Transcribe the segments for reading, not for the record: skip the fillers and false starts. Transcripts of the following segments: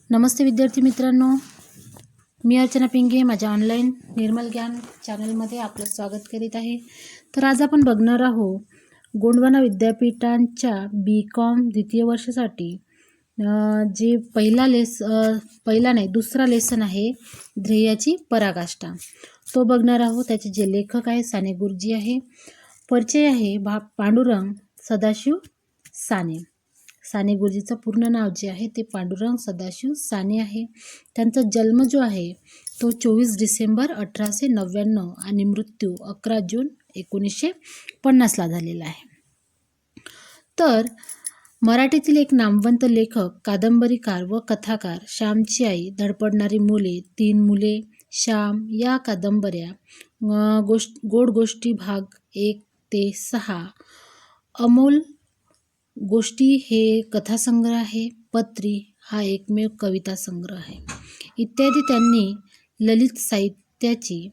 नमस्ते विद्यार्थी मित्रांनो, मी अर्चना पिंगे माझ्या ऑनलाईन निर्मल ज्ञान चॅनलमध्ये आपलं स्वागत करीत आहे. तर आज आपण बघणार आहोत गोंडवाना विद्यापीठांच्या BCom द्वितीय वर्षासाठी जे दुसरा लेसन आहे ध्येयाची पराकाष्ठा, तो बघणार आहोत. त्याचे जे लेखक आहे साने गुरुजी आहे. परिचय आहे पांडुरंग सदाशिव साने. साने गुरुजीचं पूर्ण नाव जे आहे ते पांडुरंग सदाशिव साने आहे. त्यांचा जन्म जो आहे तो 24 डिसेंबर 1899 आणि मृत्यू 11 जून 1950ला झालेला आहे. तर मराठीतील एक नामवंत लेखक, कादंबरीकार व कथाकार श्यामची आई, धडपडणारी मुले, 3 मुले, श्याम या कादंबऱ्या, गोड गोष्टी भाग 1 ते 6, अमोल गोष्टी हे कथासंग्रह आहे, पत्री हा एकमेव कविता संग्रह आहे, इत्यादी त्यांनी ललित साहित्याची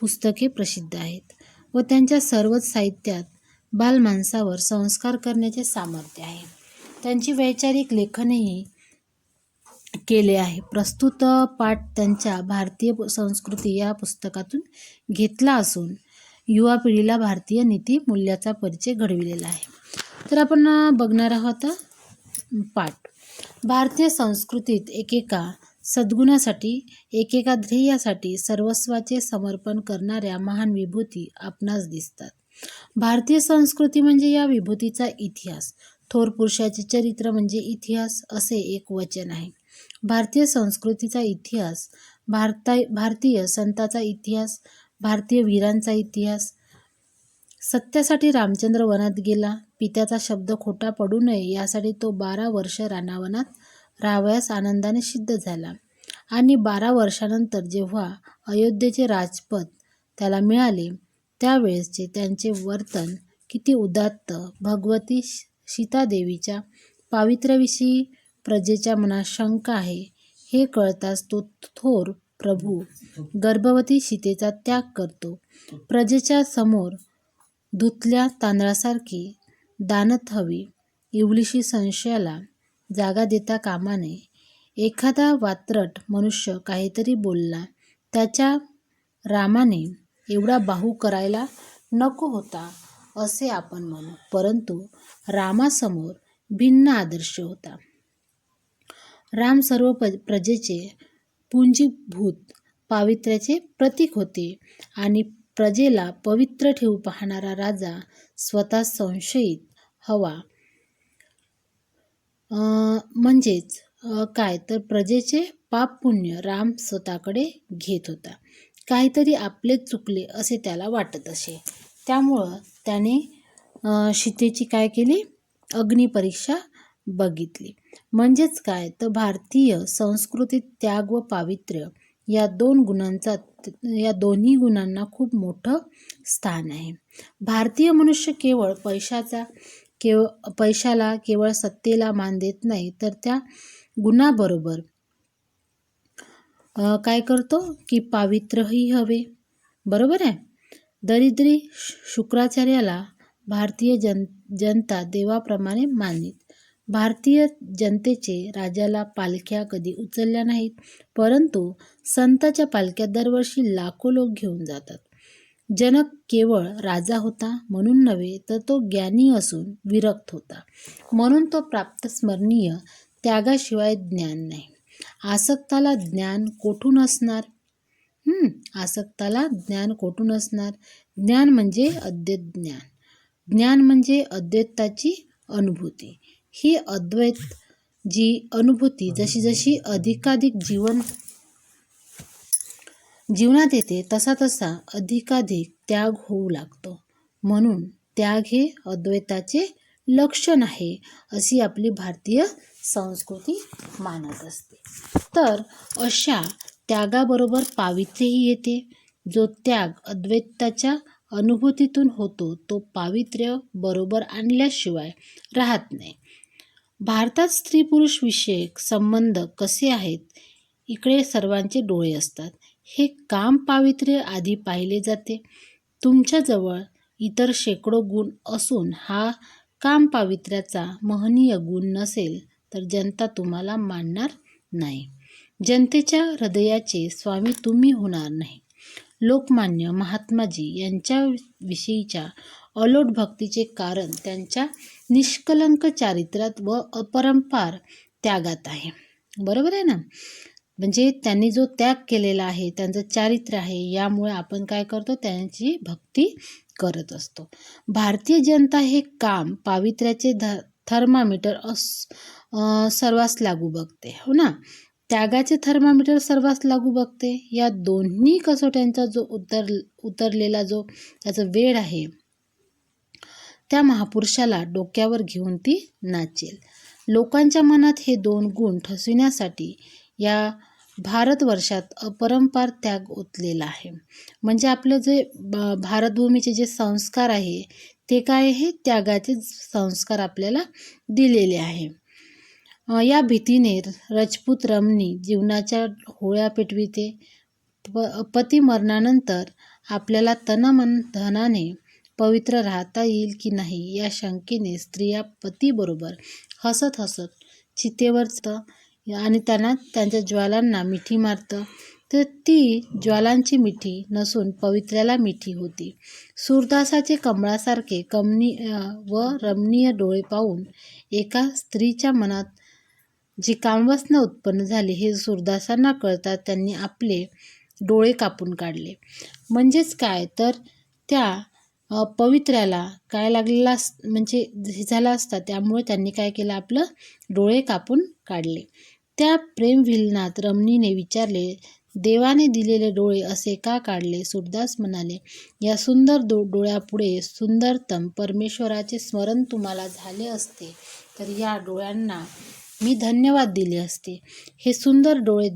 पुस्तके प्रसिद्ध आहेत व त्यांच्या सर्वच साहित्यात बालमानसावर संस्कार करण्याचे सामर्थ्य आहे. त्यांची वैचारिक लेखनही केले आहे. प्रस्तुत पाठ त्यांच्या भारतीय संस्कृती या पुस्तकातून घेतला असून युवा पिढीला भारतीय नीती मूल्याचा परिचय घडविलेला आहे. तर आपण बघणार आहोत पाठ. भारतीय संस्कृतीत एकेका सद्गुणासाठी, एकेका ध्येयासाठी सर्वस्वाचे समर्पण करणाऱ्या महान विभूती आपणास दिसतात. भारतीय संस्कृती म्हणजे या विभूतीचा इतिहास. थोर पुरुषाचे चरित्र म्हणजे इतिहास असे एक वचन आहे. भारतीय संस्कृतीचा इतिहास, भारतीय संतांचा इतिहास, भारतीय वीरांचा इतिहास. सत्यासाठी रामचंद्र वनात गेला. पित्याचा शब्द खोटा पडू नये यासाठी तो 12 वर्ष रानावनात राहावयास आनंदाने सिद्ध झाला आणि 12 वर्षानंतर जेव्हा अयोध्येचे राजपद त्याला मिळाले त्यावेळेसचे त्यांचे वर्तन किती उदात्त, भगवती सीतादेवीच्या पावित्र्याविषयी प्रजेच्या मनात शंका आहे हे कळताच तो थोर प्रभू गर्भवती सीतेचा त्याग करतो. प्रजेच्या समोर धुतल्या तांदळासारखी दानत हवी इवलीशी संशयाला जागा देता कामा नये. एखादा वात्रट मनुष्य काहीतरी बोलला, त्याच्या रामाने एवढा बाहू करायला नको होता असे आपण म्हणू, परंतु रामासमोर भिन्न आदर्श होता. राम सर्व प्रजेचे पुंजीभूत पावित्र्याचे प्रतीक होते आणि प्रजेला पवित्र ठेवू पाहणारा राजा स्वतः संशयित हवा म्हणजेच काय तर प्रजेचे पाप पुण्य राम स्वतःकडे घेत होता. काहीतरी आपले चुकले असे त्याला वाटत असे. त्यामुळं त्याने सीतेची काय केली, अग्निपरीक्षा बघितली. म्हणजेच काय तर भारतीय संस्कृतीत त्याग व पावित्र्य या दोन्ही गुणांना खूप मोठं स्थान आहे. भारतीय मनुष्य केवळ पैशाला, केवळ सत्तेला मान देत नाही, तर त्या गुणाबरोबर काय करतो की पावित्र्यही हवे. बरोबर आहे. दरिद्री शुक्राचार्याला भारतीय जनता देवाप्रमाणे मानित. भारतीय जनतेचे राजाला पालख्या कधी उचलल्या नाहीत, परंतु संतांच्या पालख्या दरवर्षी लाखो लोक घेऊन जातात. जनक केवळ राजा होता म्हणून नव्हे, तर तो ज्ञानी असून विरक्त होता म्हणून तो प्राप्त स्मरणीय त्यागाशिवाय ज्ञान नाही. आसक्ताला ज्ञान कोठून असणार? आसक्ताला ज्ञान कोठून असणार? ज्ञान म्हणजे अद्वैत ज्ञान. ज्ञान म्हणजे अद्वैताची अनुभूती. ही अद्वैत जी अनुभूती जशी जशी अधिकाधिक जीवनात येते तसा तसा अधिकाधिक त्याग होऊ लागतो. म्हणून त्याग हे अद्वैताचे लक्षण आहे अशी आपली भारतीय संस्कृती मानत असते. तर अशा त्यागाबरोबर पावित्र्यही येते. जो त्याग अद्वैताच्या अनुभूतीतून होतो तो पावित्र्य बरोबर आणल्याशिवाय राहत नाही. भारतात स्त्री पुरुष विषयक संबंध कसे आहेत इकडे सर्वांचे डोळे असतात. हे काम पावित्र्य आधी पाहिले जाते. तुमच्याजवळ इतर शेकडो गुण असून हा काम पावित्र्याचा महनीय गुण नसेल तर जनता तुम्हाला मानणार नाही. जनतेच्या हृदयाचे स्वामी तुम्ही होणार नाही. लोकमान्य महात्माजी यांच्याविषयीच्या अलोट भक्तीचे कारण त्यांच्या निष्कलंक चारित्र्यात व अपरंपार त्यागात आहे. बरोबर आहे ना? म्हणजे त्यांनी जो त्याग केलेला आहे, त्यांचं चारित्र्य आहे, यामुळे आपण काय करतो, त्यांची भक्ती करत असतो. भारतीय जनता हे काम पावित्र्याचे थर्मामीटर सर्वांस लागू बघते, हो ना. त्यागाचे थर्मामीटर सर्वांस लागू बघते. या दोन्ही कसोट्यांचा जो उतरलेला जो त्याचा वेळ आहे, त्या महापुरुषाला डोक्यावर घेऊन ती नाचेल. लोकांच्या मनात हे दोन गुण ठसविण्यासाठी या भारतवर्षात अपरंपार त्याग ओतलेला आहे. म्हणजे आपलं जे भारतभूमीचे जे संस्कार आहे, ते काय आहे, त्यागाचे संस्कार आपल्याला दिलेले आहे. या भीतीने राजपूत रमणी जीवनाच्या होळ्या पेटविते. पती मरणानंतर आपल्याला तनमन धनाने पवित्र राहता येईल की नाही या शंकेने स्त्रिया पतीबरोबर हसत हसत चितेवर आणि त्यांच्या ज्वालांना मिठी मारतं. तर ती ज्वालांची मिठी नसून पवित्र्याला मिठी होती. सूरदासाचे कमळासारखे व रमणीय डोळे पाहून एका स्त्रीच्या मनात जी कामवासना उत्पन्न झाली हे सूरदासांना कळतात. त्यांनी आपले डोळे कापून काढले. म्हणजेच काय तर त्या पवित्र्याला काय लागलेला म्हणजे झाला असता, त्यामुळे त्यांनी काय केलं, आपलं डोळे कापून काढले. त्या प्रेमविलनात रमणीने विचारले, देवाने दिलेले डोळे असे का काढले? सूरदास म्हणाले, या सुंदर डोळ्यापुढे सुंदरतम परमेश्वराचे स्मरण तुम्हाला झाले असते तर या डोळ्यांना मी धन्यवाद दिले असते. हे सुंदर डोळे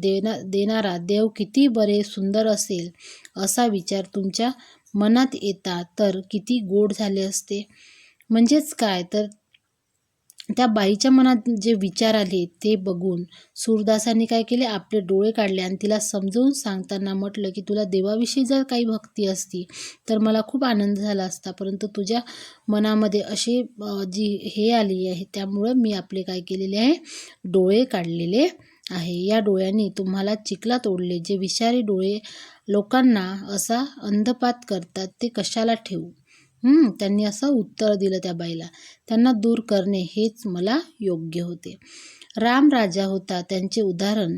देणारा देव किती बरे सुंदर असेल असा विचार तुमच्या मनात येता तर किती गोड झाले असते. म्हणजेच काय तर त्या बाईच्या मनात जे विचार आले ते बघून सूरदासांनी काय केले, आपले डोळे काढले आणि तिला समजावून सांगताना म्हटलं की तुला देवाविषयी जर काही भक्ती असती तर मला खूप आनंद झाला असता, परंतु तुझ्या मनामध्ये अशी जी हे आली आहे त्यामुळं मी आपले काय केलेले आहे, डोळे काढलेले आहे. या डोळ्यांनी तुम्हाला चिखलात ओढले. जे विषारी डोळे लोकांना असा अंधपात करतात ते कशाला ठेवू? त्यांनी असं उत्तर दिलं त्या बाईला. त्यांना दूर करणे हेच मला योग्य होते. राम राजा होता, त्यांचे उदाहरण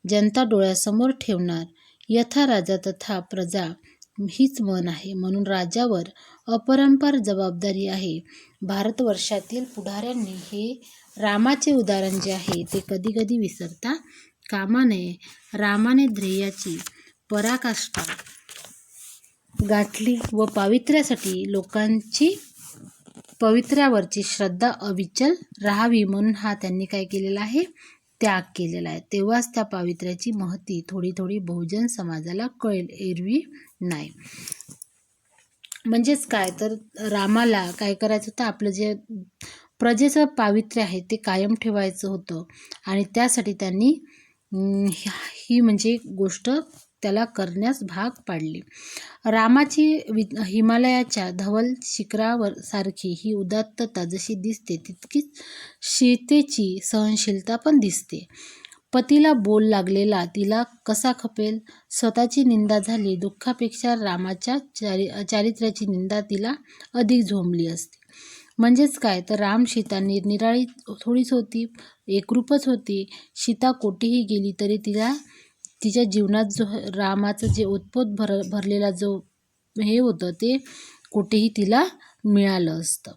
जनता डोळ्यासमोर ठेवणार. यथा राजा तथा प्रजा हीच म्हण आहे. म्हणून राजावर अपरंपार जबाबदारी आहे. भारतवर्षातील पुढाऱ्यांनी हे रामाचे उदाहरण जे आहे ते कधी कधी विसरता कामा नये. रामाने ध्येयाची पराकाष्ठा गाठली व पावित्र्यासाठी लोकांची पवित्र्यावरची श्रद्धा अविचल राहावी म्हणून हा त्यांनी काय केलेला आहे, त्याग केलेला आहे. तेव्हाच त्या पावित्र्याची महती थोडी थोडी बहुजन समाजाला कळेल, एरवी नाही. म्हणजेच काय तर रामाला काय करायचं होतं, आपलं जे प्रजेचं पावित्र्य आहे ते कायम ठेवायचं होतं आणि त्यासाठी त्यांनी ही म्हणजे गोष्ट त्याला करण्यास भाग पाडली. रामाची हिमालयाच्या धवल शिखरावर सारखी ही उदात्तता जशी दिसते तितकीच सीतेची सहनशीलता पण दिसते. पतीला बोल लागलेला तिला कसा खपेल? स्वतःची निंदा झाली, दुःखापेक्षा रामाच्या चारित्र्याची निंदा तिला अधिक झोंबली असते. म्हणजेच काय तर राम सीता निरनिराळी थोडीच होती, एकरूपच होती. सीता कोठेही गेली तरी तिच्या जीवनात जो रामाचं जे ओतपोत भरलेला जो हे होतं ते कुठेही तिला मिळालं असतं.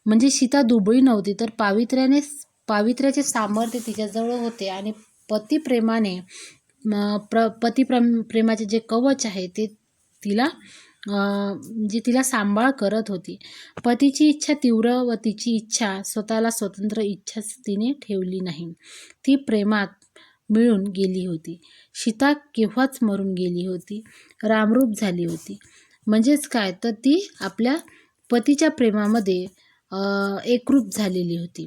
म्हणजे सीता दुबळी नव्हती, तर पावित्र्याचे सामर्थ्य तिच्याजवळ होते आणि पतिप्रेमाने प्रेमाचे जे कवच आहे ते तिला म्हणजे तिला सांभाळ करत होती. पतीची इच्छा तीव्र व तिची इच्छा स्वतःला स्वतंत्र इच्छा तिने ठेवली नाही. ती प्रेमात मिळून गेली होती. सीता केव्हाच मरून गेली होती, रामरूप झाली होती. म्हणजेच काय तर ती आपल्या पतीच्या प्रेमामध्ये एकरूप झालेली होती.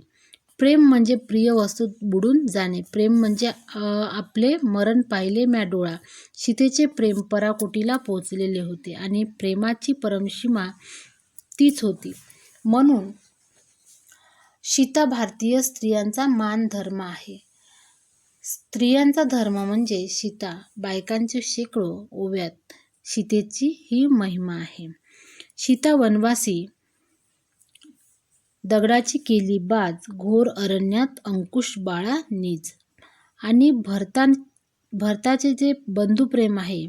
प्रेम म्हणजे प्रिय वस्तूत बुडून जाणे. प्रेम म्हणजे आपले मरण पाहिले म्या डोळा. सीतेचे प्रेम पराकोटीला पोचलेले होते आणि प्रेमाची परमसीमा तीच होती. म्हणून सीता भारतीय स्त्रियांचा मान धर्म आहे. स्त्रियांचा धर्म म्हणजे सीता, बायकांचे शेकडो ओव्यात सीतेची ही महिमा आहे. सीता वनवासी, दगडाची केली बाज, घोर अरण्यात अंकुश बाळा निज. आणि भरताचे जे बंधुप्रेम आहे,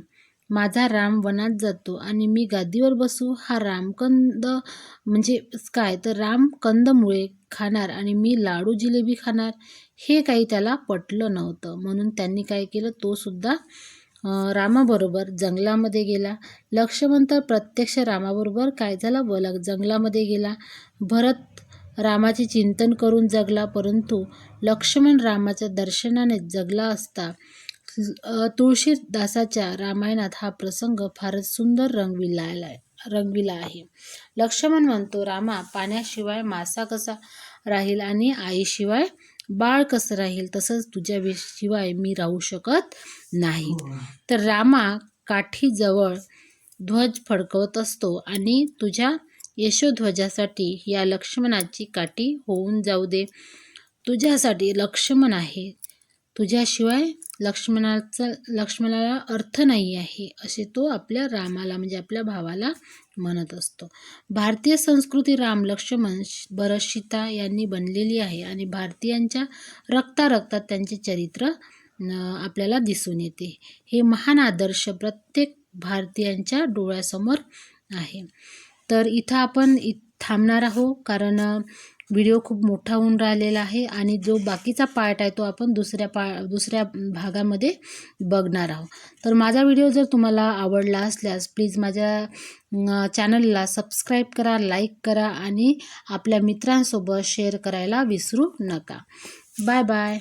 माझा राम वनात जातो आणि मी गादीवर बसू, हा रामकंद म्हणजे काय तर राम कंदमुळे खाणार आणि मी लाडू जिलेबी खाणार, हे काही त्याला पटलं नव्हतं. म्हणून त्यांनी काय केलं, तो सुद्धा रामाबरोबर जंगलामध्ये गेला. लक्ष्मण तर प्रत्यक्ष रामाबरोबर काय झालं जंगलामध्ये गेला. भरत रामाचे चिंतन करून जगला, परंतु लक्ष्मण रामाच्या दर्शनाने जगला असता. तुळशीदासाच्या रामायणात हा प्रसंग फारच सुंदर रंगविला आहे. लक्ष्मण म्हणतो, रामा, पाण्याशिवाय मासा कसा राहील आणि आईशिवाय बाळ कसं राहील, तसंच तुझ्याशिवाय मी राहू शकत नाही. तर रामा काठीजवळ ध्वज फडकवत असतो आणि तुझ्या यशोध्वजासाठी या लक्ष्मणाची काठी होऊन जाऊ दे. तुझ्यासाठी लक्ष्मण आहे, तुझ्याशिवाय लक्ष्मणाला अर्थ नाही आहे, असे तो आपल्या रामाला म्हणजे आपल्या भावाला म्हणत असतो. भारतीय संस्कृती राम लक्ष्मण भरत सीता यांनी बनलेली आहे आणि भारतीयांच्या रक्तारक्तात त्यांचे चरित्र आपल्याला दिसून येते. हे महान आदर्श प्रत्येक भारतीयांच्या डोळ्यासमोर आहे. तर इथं आपण थांबणार आहोत, कारण व्हिडिओ खूप मोठा होऊन राहिलेला आहे आणि जो बाकीचा पार्ट आहे तो आपण दुसऱ्या भागामध्ये बघणार आहोत. तर माझा व्हिडिओ जर तुम्हाला आवडला असल्यास प्लीज माझ्या चॅनलला सबस्क्राईब करा, लाईक करा आणि आपल्या मित्रांसोबत शेअर करायला विसरू नका. Bye bye.